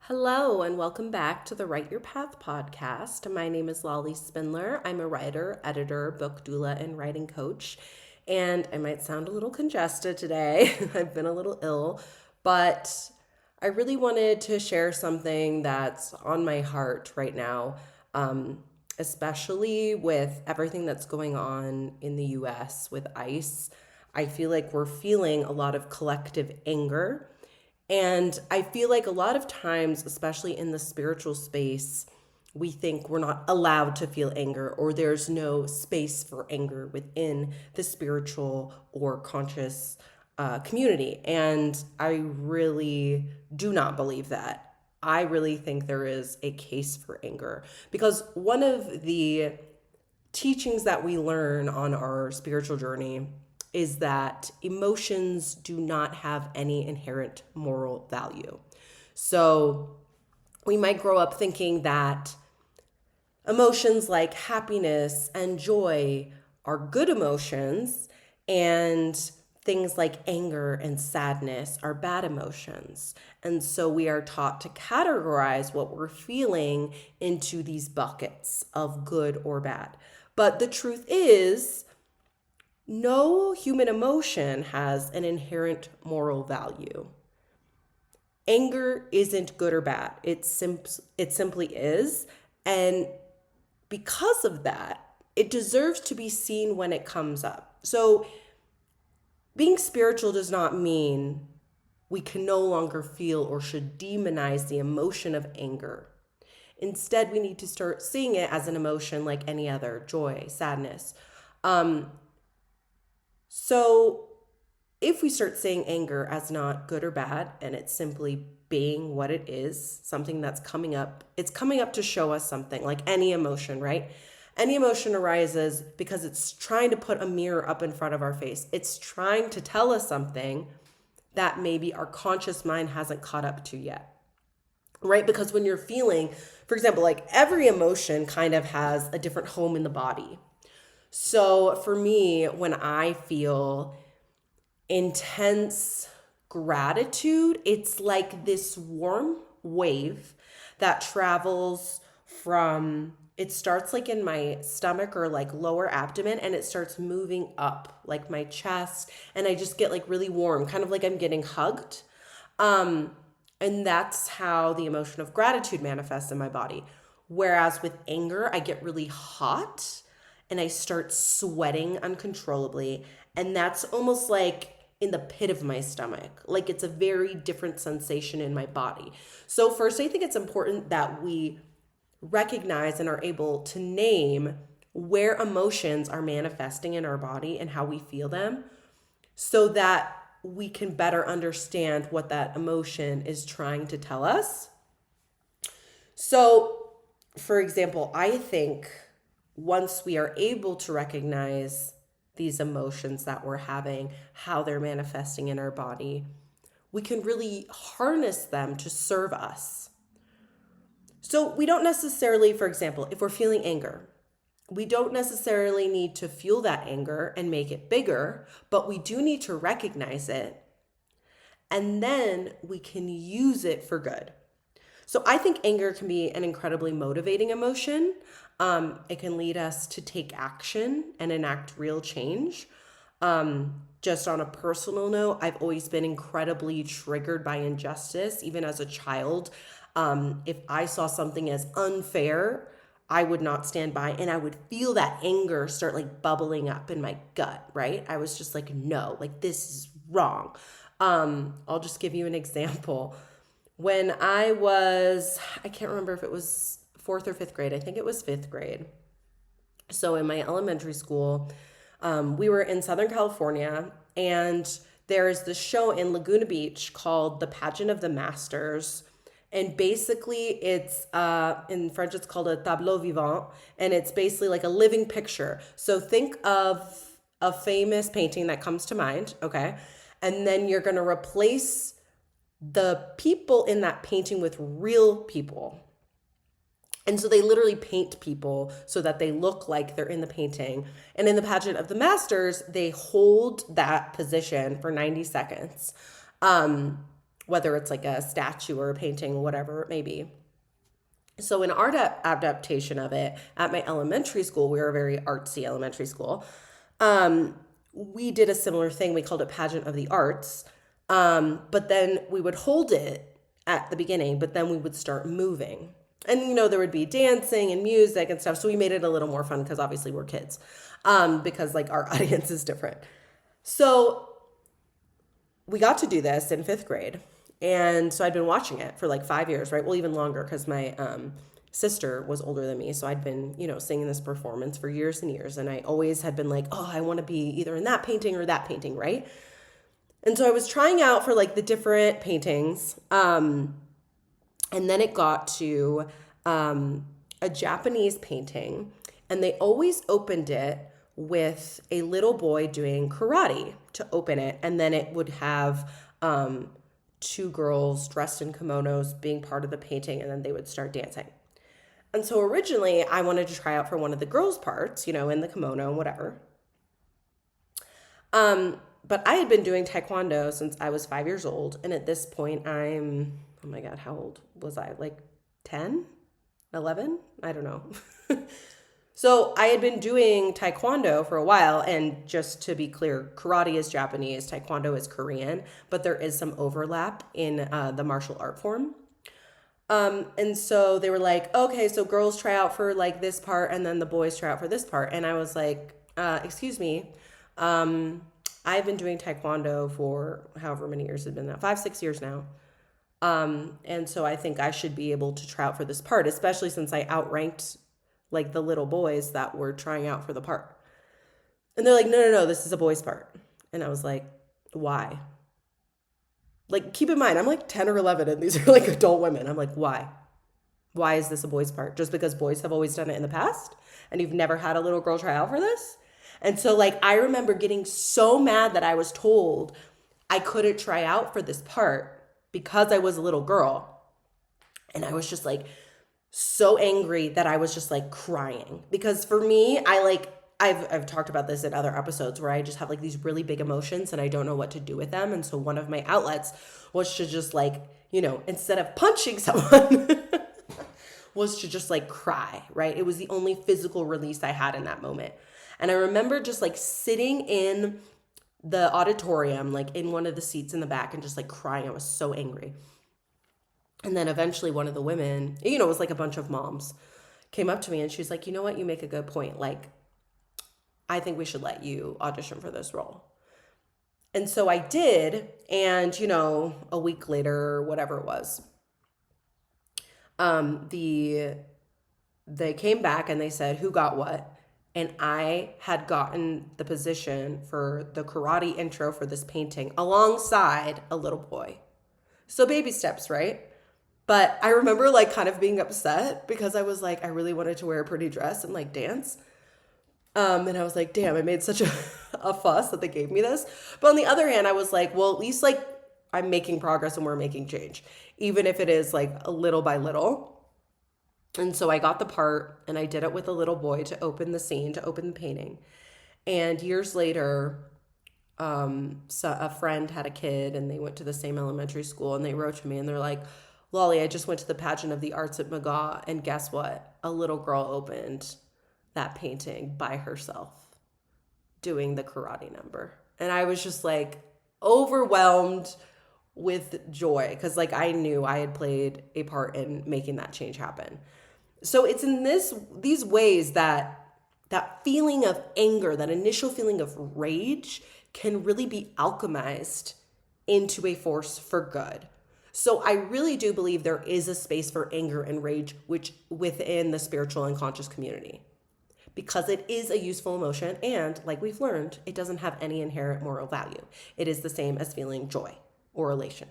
Hello, and welcome back to the Write Your Path podcast. My name is Lolly Spindler. I'm a writer, editor, book doula, and writing coach. And I might sound a little congested today. I've been a little ill, but I really wanted to share something that's on my heart right now, especially with everything that's going on in the US with ICE. I feel like we're feeling a lot of collective anger. And I feel like a lot of times, especially in the spiritual space, we think we're not allowed to feel anger or there's no space for anger within the spiritual or conscious community. And I really do not believe that. I really think there is a case for anger because one of the teachings that we learn on our spiritual journey is that emotions do not have any inherent moral value. So we might grow up thinking that emotions like happiness and joy are good emotions, and things like anger and sadness are bad emotions. And so we are taught to categorize what we're feeling into these buckets of good or bad. But the truth is, no human emotion has an inherent moral value. Anger isn't good or bad. It simply is. And because of that, it deserves to be seen when it comes up. So being spiritual does not mean we can no longer feel or should demonize the emotion of anger. Instead, we need to start seeing it as an emotion like any other: joy, sadness. So if we start seeing anger as not good or bad, and it's simply being what it is, something that's coming up, it's coming up to show us something, like any emotion, right? Any emotion arises because it's trying to put a mirror up in front of our face. It's trying to tell us something that maybe our conscious mind hasn't caught up to yet, right? Because when you're feeling, for example, like every emotion kind of has a different home in the body. So for me, when I feel intense gratitude, it's like this warm wave that travels from, it starts like in my stomach or like lower abdomen, and it starts moving up like my chest, and I just get like really warm, kind of like I'm getting hugged. And that's how the emotion of gratitude manifests in my body. Whereas with anger, I get really hot and I start sweating uncontrollably. And that's almost like in the pit of my stomach. Like it's a very different sensation in my body. So first, I think it's important that we recognize and are able to name where emotions are manifesting in our body and how we feel them, so that we can better understand what that emotion is trying to tell us. So, for example, I think once we are able to recognize these emotions that we're having, how they're manifesting in our body, we can really harness them to serve us. So we don't necessarily, for example, if we're feeling anger, we don't necessarily need to fuel that anger and make it bigger, but we do need to recognize it, and then we can use it for good. So I think anger can be an incredibly motivating emotion. It can lead us to take action and enact real change. Just on a personal note, I've always been incredibly triggered by injustice, even as a child. If I saw something as unfair, I would not stand by, and I would feel that anger start like bubbling up in my gut, right? I was just like, no, like this is wrong. I'll just give you an example. When I can't remember if it was fourth or fifth grade. I think it was fifth grade. So in my elementary school, we were in Southern California, and there is this show in Laguna Beach called The Pageant of the Masters. And basically it's, in French, it's called a tableau vivant. And it's basically like a living picture. So think of a famous painting that comes to mind, okay? And then you're going to replace the people in that painting with real people. And so they literally paint people so that they look like they're in the painting. And in the pageant of the masters, they hold that position for 90 seconds. whether it's like a statue or a painting, whatever it may be. So in our adaptation of it at my elementary school, we were a very artsy elementary school. We did a similar thing. We called it Pageant of the Arts. But then we would hold it at the beginning, but then we would start moving. And, there would be dancing and music and stuff. So we made it a little more fun because obviously we're kids, because like our audience is different. So we got to do this in 5th grade. And so I'd been watching it for like 5 years, right? Well, even longer because my sister was older than me. So I'd been, singing this performance for years and years. And I always had been like, oh, I want to be either in that painting or that painting, right? And so I was trying out for like the different paintings. And then it got to a Japanese painting. And they always opened it with a little boy doing karate to open it. And then it would have 2 girls dressed in kimonos being part of the painting, and then they would start dancing. And so originally I wanted to try out for one of the girls' parts, in the kimono, whatever. But I had been doing taekwondo since I was 5 years old. And at this point oh my God, how old was I? Like 10, 11? I don't know. So I had been doing taekwondo for a while, and just to be clear, karate is Japanese, taekwondo is Korean, but there is some overlap in the martial art form. And so they were like, okay, so girls try out for like this part, and then the boys try out for this part. And I was like, excuse me, I've been doing taekwondo for however many years it's been now, 5, 6 years now. And so I think I should be able to try out for this part, especially since I outranked like the little boys that were trying out for the part. And they're like, no, this is a boy's part. And I was like, why? Like, keep in mind, I'm like 10 or 11 and these are like adult women. I'm like, why? Why is this a boy's part? Just because boys have always done it in the past and you've never had a little girl try out for this? And so like, I remember getting so mad that I was told I couldn't try out for this part because I was a little girl. And I was just like, so angry that I was just like crying, because for me, I've talked about this in other episodes where I just have like these really big emotions and I don't know what to do with them. And so one of my outlets was to just like, instead of punching someone, was to just like cry, right? It was the only physical release I had in that moment. And I remember just like sitting in the auditorium, like in one of the seats in the back, and just like crying. I was so angry. And then eventually one of the women, it was like a bunch of moms, came up to me and she's like, you know what? You make a good point. Like, I think we should let you audition for this role. And so I did. And, a week later, or whatever it was, they came back and they said, who got what? And I had gotten the position for the karate intro for this painting alongside a little boy. So baby steps, right? But I remember like kind of being upset because I was like, I really wanted to wear a pretty dress and like dance. And I was like, damn, I made such a fuss that they gave me this. But on the other hand, I was like, well, at least like I'm making progress and we're making change, even if it is like a little by little. And so I got the part and I did it with a little boy to open the scene, to open the painting. And years later, so a friend had a kid and they went to the same elementary school, and they wrote to me and they're like, Lolly, I just went to the Pageant of the Arts at McGaw, and guess what? A little girl opened that painting by herself doing the karate number. And I was just like overwhelmed with joy because like I knew I had played a part in making that change happen. So it's in these ways that feeling of anger, that initial feeling of rage, can really be alchemized into a force for good. So I really do believe there is a space for anger and rage which within the spiritual and conscious community, because it is a useful emotion, and like we've learned, it doesn't have any inherent moral value. It is the same as feeling joy or elation,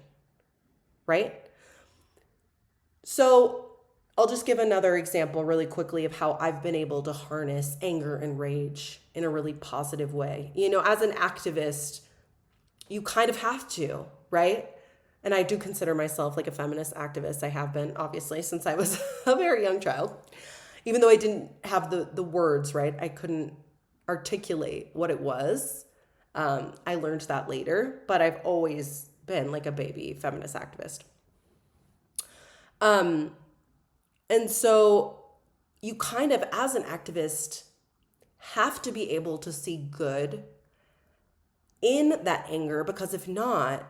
right? So I'll just give another example really quickly of how I've been able to harness anger and rage in a really positive way. As an activist, you kind of have to, right? And I do consider myself like a feminist activist. I have been, obviously, since I was a very young child. Even though I didn't have the words, right? I couldn't articulate what it was. I learned that later, but I've always been like a baby feminist activist. Um, and so you kind of, as an activist, have to be able to see good in that anger, because if not,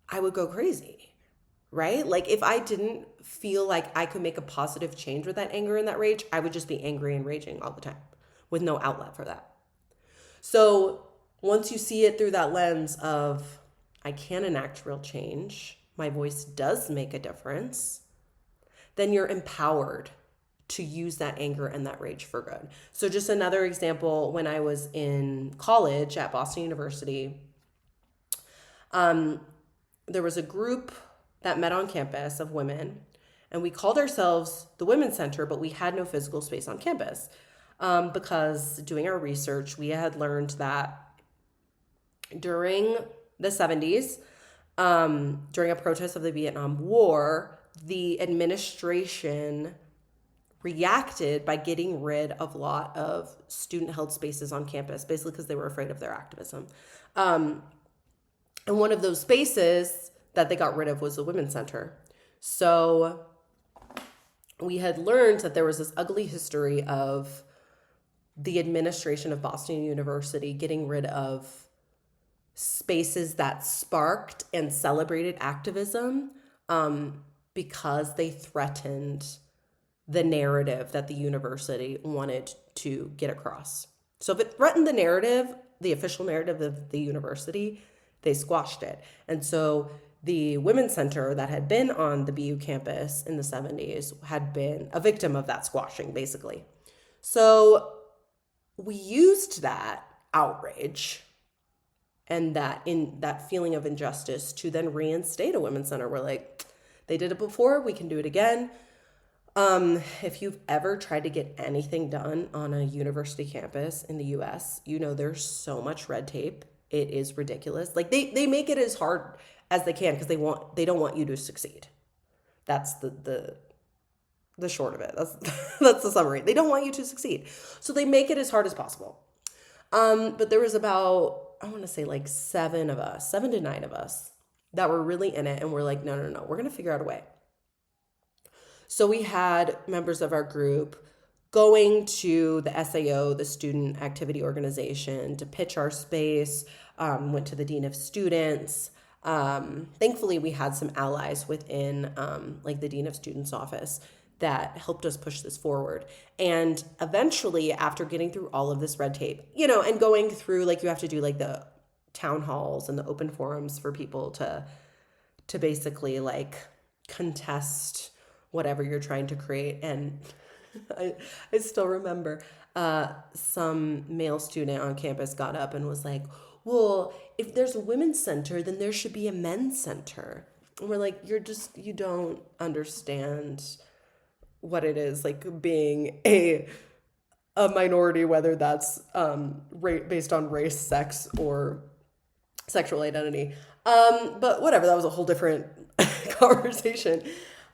I would go crazy, right? Like if I didn't feel like I could make a positive change with that anger and that rage, I would just be angry and raging all the time with no outlet for that. So once you see it through that lens of, I can enact real change, my voice does make a difference, then you're empowered to use that anger and that rage for good. So just another example, when I was in college at Boston University, there was a group that met on campus of women, and we called ourselves the Women's Center, but we had no physical space on campus, because doing our research, we had learned that during the 70s, during a protest of the Vietnam War, the administration reacted by getting rid of a lot of student-held spaces on campus, basically because they were afraid of their activism. And one of those spaces that they got rid of was the Women's Center. So we had learned that there was this ugly history of the administration of Boston University getting rid of spaces that sparked and celebrated activism, because they threatened the narrative that the university wanted to get across. So if it threatened the narrative, the official narrative of the university, they squashed it. And so the Women's Center that had been on the BU campus in the 70s had been a victim of that squashing, basically. So we used that outrage and that feeling of injustice to then reinstate a Women's Center. We're like, they did it before, we can do it again. If you've ever tried to get anything done on a university campus in the US, you know there's so much red tape. It is ridiculous. Like they make it as hard as they can because they don't want you to succeed. That's the short of it. That's the summary. They don't want you to succeed. So they make it as hard as possible. But there was about, I want to say like 7 to 9 of us that were really in it, and we're like, no, we're going to figure out a way. So we had members of our group going to the SAO, the Student Activity Organization, to pitch our space, went to the Dean of Students. Thankfully, we had some allies within like the Dean of Students office that helped us push this forward. And eventually, after getting through all of this red tape, and going through, like, you have to do like the town halls and the open forums for people to basically like contest whatever you're trying to create. And I still remember some male student on campus got up and was like, well, if there's a women's center, then there should be a men's center. And we're like, you don't understand what it is like being a minority, whether that's based on race, sex, or sexual identity. But whatever, that was a whole different conversation.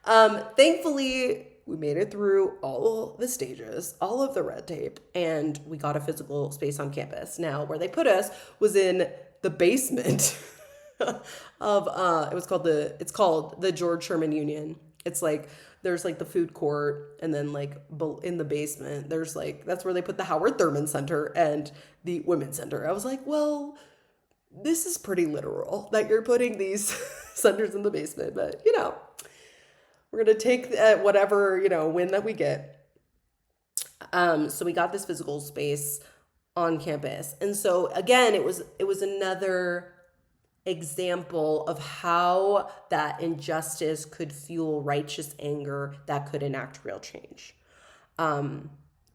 Thankfully, we made it through all the stages, all of the red tape, and we got a physical space on campus. Now, where they put us was in the basement of it's called the George Sherman Union. It's like there's like the food court, and then like in the basement there's like, that's where they put the Howard Thurman Center and the Women's Center. I was like, well, this is pretty literal that you're putting these centers in the basement, but we're going to take whatever, win that we get. So we got this physical space on campus. And so again, it was another example of how that injustice could fuel righteous anger that could enact real change.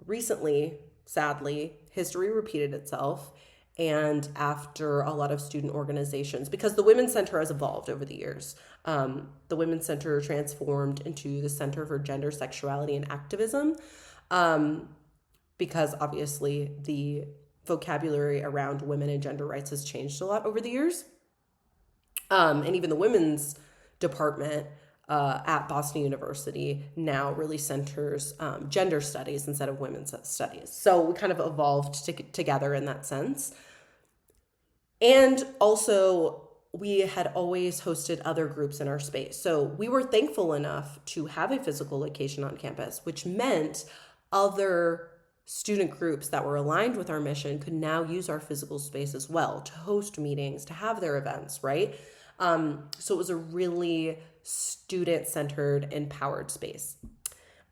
Recently, sadly, history repeated itself. And after a lot of student organizations, because the Women's Center has evolved over the years, the Women's Center transformed into the Center for Gender, Sexuality, and Activism, because obviously the vocabulary around women and gender rights has changed a lot over the years. And even the women's department at Boston University now really centers gender studies instead of women's studies. So we kind of evolved together in that sense. And also, we had always hosted other groups in our space. So we were thankful enough to have a physical location on campus, which meant other student groups that were aligned with our mission could now use our physical space as well to host meetings, to have their events, right? So it was a really student-centered, empowered space.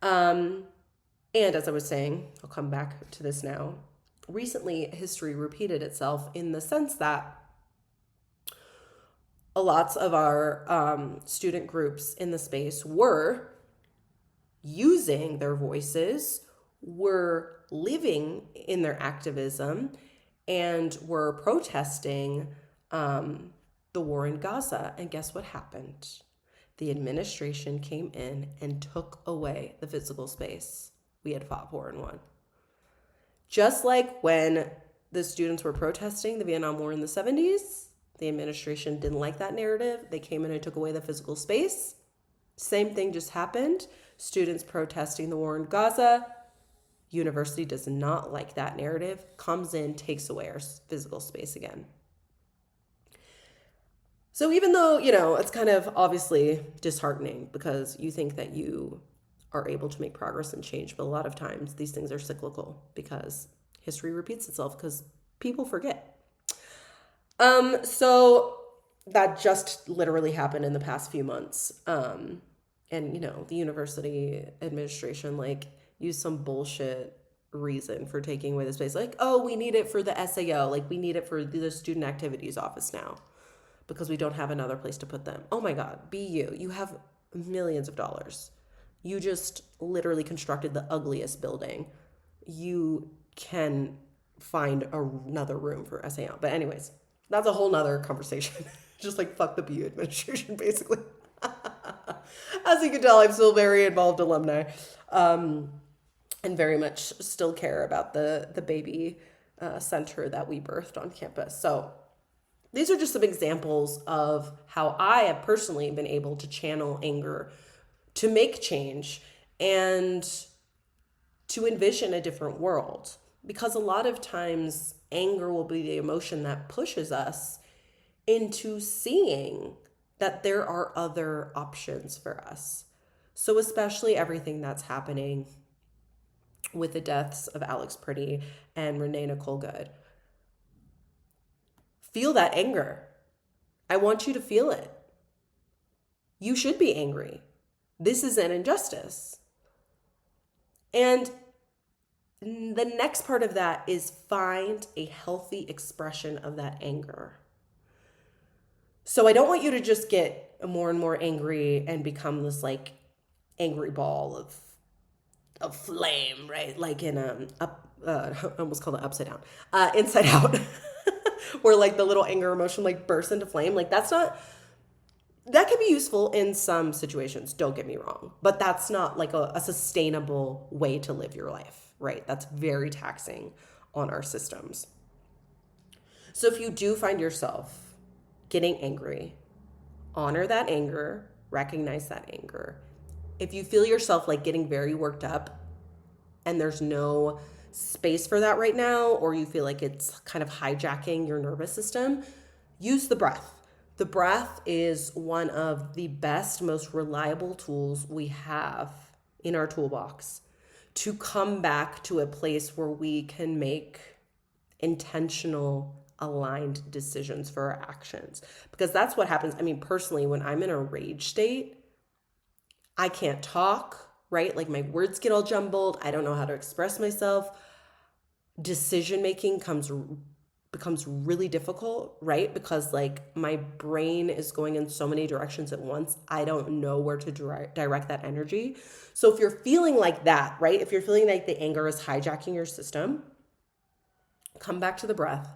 And as I was saying, I'll come back to this now. Recently, history repeated itself in the sense that lots of our student groups in the space were using their voices, were living in their activism, and were protesting the war in Gaza. And guess what happened? The administration came in and took away the physical space we had fought for and won. Just like when the students were protesting the Vietnam War in the 70s, the administration didn't like that narrative. They came in and took away the physical space. Same thing just happened. Students protesting the war in Gaza. University does not like that narrative, comes in, takes away our physical space again. So even though, it's kind of obviously disheartening because you think that you are able to make progress and change, but a lot of times these things are cyclical because history repeats itself because people forget. So that just literally happened in the past few months. And, the university administration, used some bullshit reason for taking away the space. We need it for the SAO. We need it for the student activities office now because we don't have another place to put them. Oh my God, BU, you have millions of dollars. You just literally constructed the ugliest building. You can find another room for SAO. But anyways, that's a whole nother conversation. Just fuck the BU administration, basically. As you can tell, I'm still very involved alumni, and very much still care about the baby center that we birthed on campus. So these are just some examples of how I have personally been able to channel anger to make change and to envision a different world. Because a lot of times anger will be the emotion that pushes us into seeing that there are other options for us. So especially everything that's happening with the deaths of Alex Priddy and Renee Nicole Good. Feel that anger. I want you to feel it. You should be angry. This is an injustice. And the next part of that is find a healthy expression of that anger. So I don't want you to just get more and more angry and become this angry ball of flame, right? In I almost called it upside down, inside out, where the little anger emotion bursts into flame. That can be useful in some situations, don't get me wrong, but that's not a sustainable way to live your life, right? That's very taxing on our systems. So if you do find yourself getting angry, honor that anger, recognize that anger. If you feel yourself getting very worked up and there's no space for that right now, or you feel it's kind of hijacking your nervous system, use the breath. The breath is one of the best, most reliable tools we have in our toolbox to come back to a place where we can make intentional, aligned decisions for our actions. Because that's what happens. Personally, when I'm in a rage state, I can't talk, right? My words get all jumbled. I don't know how to express myself. Decision-making becomes really difficult, right? Because my brain is going in so many directions at once. I don't know where to direct that energy. So if you're feeling like that, right? If you're feeling like the anger is hijacking your system, come back to the breath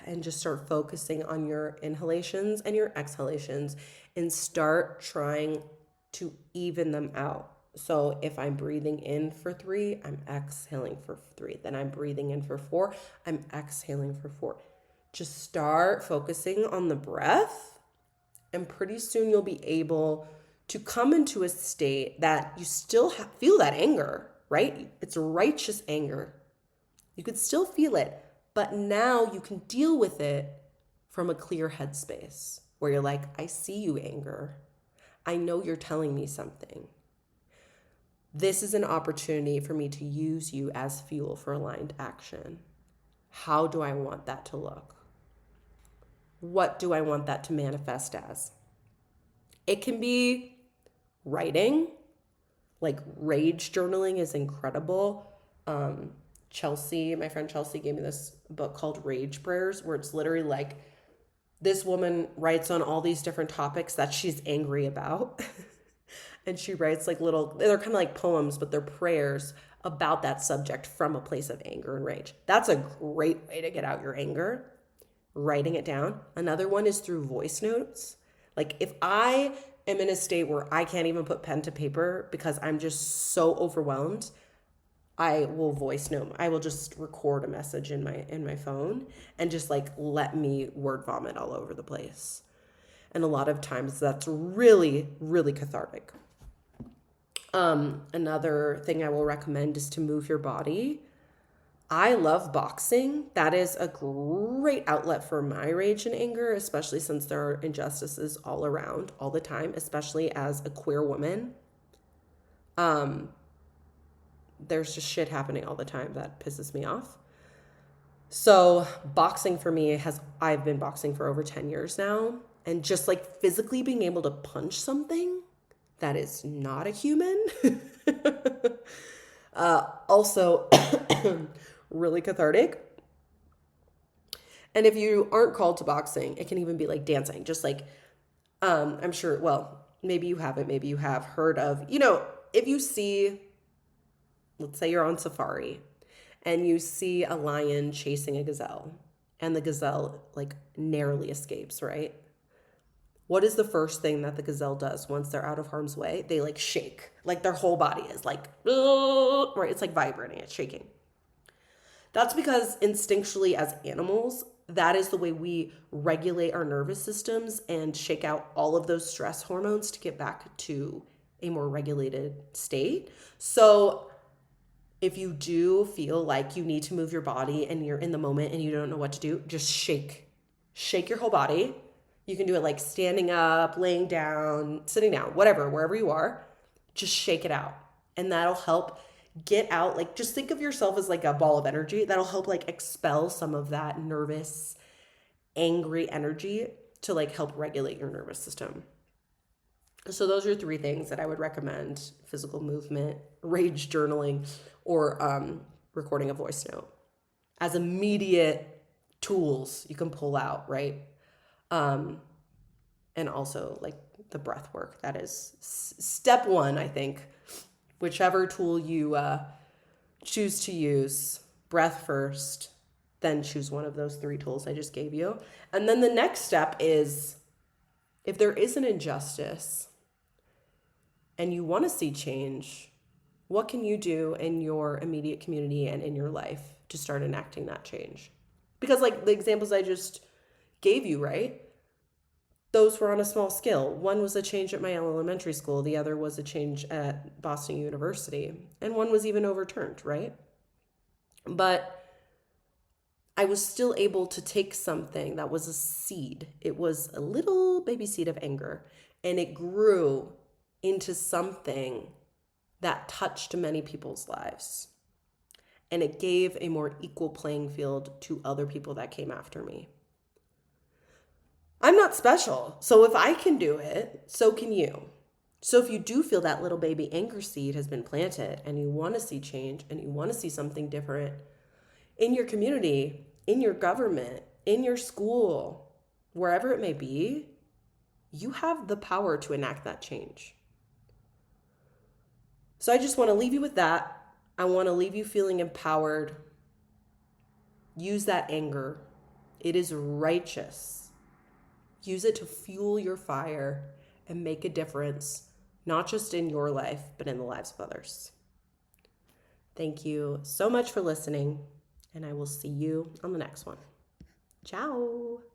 and just start focusing on your inhalations and your exhalations and start trying to even them out. So if I'm breathing in for 3, I'm exhaling for 3. Then I'm breathing in for 4, I'm exhaling for 4. Just start focusing on the breath, and pretty soon you'll be able to come into a state that you still feel that anger, right? It's righteous anger. You could still feel it, but now you can deal with it from a clear headspace where you're like, I see you, anger. I know you're telling me something. This is an opportunity for me to use you as fuel for aligned action. How do I want that to look? What do I want that to manifest as? It can be writing, like rage journaling is incredible. Chelsea, my friend Chelsea, gave me this book called Rage Prayers, where it's literally like this woman writes on all these different topics that she's angry about. And she writes like they're kind of like poems, but they're prayers about that subject from a place of anger and rage. That's a great way to get out your anger, writing it down. Another one is through voice notes. Like if I am in a state where I can't even put pen to paper because I'm just so overwhelmed, I will voice note. I will just record a message in my phone and just like let me word vomit all over the place. And a lot of times that's really, really cathartic. Another thing I will recommend is to move your body. I love boxing. That is a great outlet for my rage and anger, especially since there are injustices all around, all the time, especially as a queer woman. There's just shit happening all the time that pisses me off. So boxing for me I've been boxing for over 10 years now. And just like physically being able to punch something that is not a human. Also really cathartic. And if you aren't called to boxing, it can even be like dancing. Just like, I'm sure, well, maybe you haven't, maybe you have heard of, if you see, let's say you're on safari and you see a lion chasing a gazelle and the gazelle like narrowly escapes, right? What is the first thing that the gazelle does once they're out of harm's way? They like shake, like their whole body is like, right? It's like vibrating, it's shaking. That's because instinctually as animals, that is the way we regulate our nervous systems and shake out all of those stress hormones to get back to a more regulated state. So if you do feel like you need to move your body and you're in the moment and you don't know what to do, just shake your whole body. You can do it like standing up, laying down, sitting down, whatever, wherever you are, just shake it out. And that'll help get out, like just think of yourself as like a ball of energy. That'll help like expel some of that nervous, angry energy to like help regulate your nervous system. So those are 3 things that I would recommend: physical movement, rage journaling, or recording a voice note as immediate tools you can pull out, right? And also like the breath work. That is step 1, I think. Whichever tool you choose to use, breath first, then choose one of those 3 tools I just gave you. And then the next step is, if there is an injustice and you want to see change, what can you do in your immediate community and in your life to start enacting that change? Because like the examples I just gave you, right? Those were on a small scale. One was a change at my elementary school. The other was a change at Boston University. And one was even overturned, right? But I was still able to take something that was a seed. It was a little baby seed of anger. And it grew into something that touched many people's lives. And it gave a more equal playing field to other people that came after me. I'm not special. So if I can do it, so can you. So if you do feel that little baby anger seed has been planted and you want to see change and you want to see something different in your community, in your government, in your school, wherever it may be, you have the power to enact that change. So I just want to leave you with that. I want to leave you feeling empowered. Use that anger. It is righteous. Use it to fuel your fire and make a difference, not just in your life, but in the lives of others. Thank you so much for listening, and I will see you on the next one. Ciao.